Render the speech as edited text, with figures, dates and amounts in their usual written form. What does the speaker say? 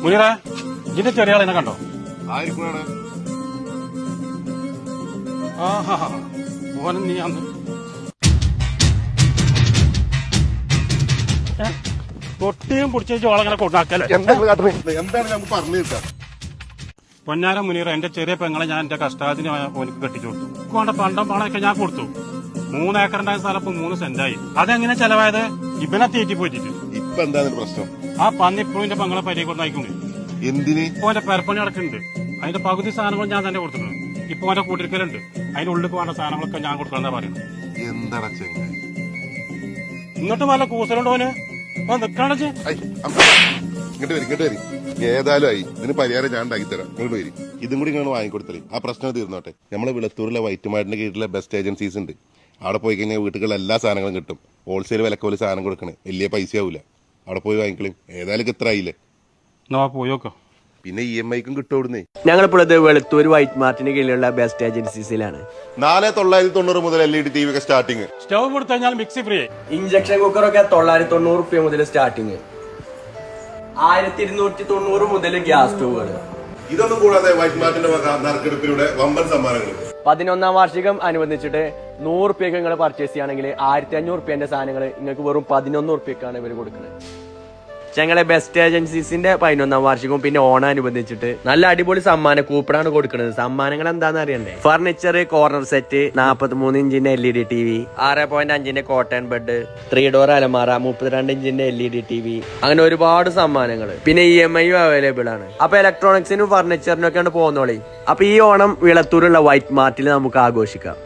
മുനീറ, ഇതിന്റെ ചെറിയ ആളെന്നെ കണ്ടോ? ഓനും നീ അന്ന് തൊട്ടിയും പിടിച്ചു ഓളങ്ങനെ കൊണ്ടാക്കല്ലേ? എന്താണ് നമുക്ക് പറഞ്ഞു കിട്ടാം? പൊന്നാര മുനീറ, എന്റെ ചെറിയ പെങ്ങളെ ഞാൻ എന്റെ കഷ്ടാത്തിന് ഓനിക്ക് കെട്ടിച്ചു കൊടുത്തു. കൊണ്ട് പണ്ടം പണമൊക്കെ ഞാൻ കൊടുത്തു. 3 ഏക്കറിന്റെ സ്ഥലം 3 സെന്റായി. അതെങ്ങനെ ചെലവായത്? ഇവനെ തീറ്റി പോയിട്ടിട്ട്. ഇപ്പൊ എന്താണ് പ്രശ്നം? ആ പന്നി ഇപ്പോഴും എന്റെ പെങ്ങളെ പരിയെ കൊണ്ടായിക്കൊണ്ട് എന്തിന്? ഇപ്പൊ എന്റെ പെരപ്പണി നടക്കുന്നുണ്ട്. അതിന്റെ പകുതി സാധനങ്ങൾ ഞാൻ തന്നെ കൊടുത്തിട്ടുണ്ട്. ഇപ്പൊ എന്റെ കൂട്ടിരിക്കലുണ്ട്. അതിന്റെ ഉള്ളിൽ വേണ്ട സാധനങ്ങളൊക്കെ ഞാൻ കൊടുക്കണമെന്നാ പറയുന്നത്. എന്താണ് ചെങ്ങായി? ഇങ്ങോട്ട് വല്ല കൂസലുണ്ടോന് നിൽക്കണ ഇങ്ങോട്ട് വരി. ഏതായാലും ആയി, ഇതിന് പരിഹാരം ഞാൻ ഉണ്ടാക്കി തരാം. ഇങ്ങോട്ട് വരി. ഇതും കൂടി ഇങ്ങനെ വാങ്ങിക്കൊടുത്തേ ആ പ്രശ്നം തീർന്നോട്ടെ. നമ്മളെ വിളത്തൂരിലെ വൈറ്റുമാടിന്റെ കീഴിലെ ബെസ്റ്റ് ഏജൻസീസ് ഉണ്ട്. അവിടെ പോയി കഴിഞ്ഞാൽ വീട്ടുകളിൽ എല്ലാ സാധനങ്ങളും കിട്ടും. ഹോൾസെയിൽ വിലക്ക് പോലെ സാധനം കൊടുക്കണേ, വലിയ പൈസ ആവൂല. അവിടെ പോയി വാങ്ങിക്കളയും. ഏതായാലും ഇത്ര ആയില്ലേ, പോയോക്കോ. പിന്നെ EMI-ക്കും കിട്ടും അവിടുന്ന്. ഞങ്ങളിപ്പോൾ വെളുത്തൂർ വൈറ്റ് മാർട്ടിന് കീഴിലുള്ള ബെസ്റ്റ് ഏജൻസീസിലാണ്. 4990 മുതൽ LED TV ഒക്കെ സ്റ്റാർട്ടിങ്. സ്റ്റവ് കൊടുത്തു കഴിഞ്ഞാൽ മിക്സി ഫ്രീ. ഇഞ്ചക്ഷൻ കുക്കറൊക്കെ 990 റുപ്യ മുതൽ സ്റ്റാർട്ടിങ്. 1290 മുതൽ ഗ്യാസ് സ്റ്റവുകൾ. ഇതൊന്നും കൂടാതെ വൈറ്റ് മാർട്ടിന്റെ നറുക്കെടുപ്പിലൂടെ വമ്പൻ സമ്മാനങ്ങൾ. 11ാം വാർഷികം അനുബന്ധിച്ചിട്ട് 100 റുപ്യക്ക് നിങ്ങൾ പർച്ചേസ് ചെയ്യുകയാണെങ്കിൽ 1500 റുപ്യന്റെ സാധനങ്ങൾ നിങ്ങൾക്ക് വെറും 11 റുപ്യക്കാണ് ഇവർ കൊടുക്കുന്നത്. ഞങ്ങളെ ബെസ്റ്റ് ഏജൻസീസിന്റെ 11ാം വാർഷികവും പിന്നെ ഓണം അനുബന്ധിച്ചിട്ട് നല്ല അടിപൊളി സമ്മാന കൂപ്പണാണ് കൊടുക്കുന്നത്. സമ്മാനങ്ങൾ എന്താണെന്ന് അറിയണ്ടേ? Furniture, corner set, 43 ഇഞ്ചിന്റെ LED TV, 6.5 cotton bed, 3 door അലമാര, 32 ഇഞ്ചിന്റെ LED TV, അങ്ങനെ ഒരുപാട് സമ്മാനങ്ങൾ. പിന്നെ EMI അവൈലബിൾ ആണ്. അപ്പൊ ഇലക്ട്രോണിക്സിനും ഫർണിച്ചറിനും ഒക്കെയാണ് പോകുന്നോളി. അപ്പൊ ഈ ഓണം വിളത്തൂരുള്ള വൈറ്റ് മാർട്ടിൽ നമുക്ക് ആഘോഷിക്കാം.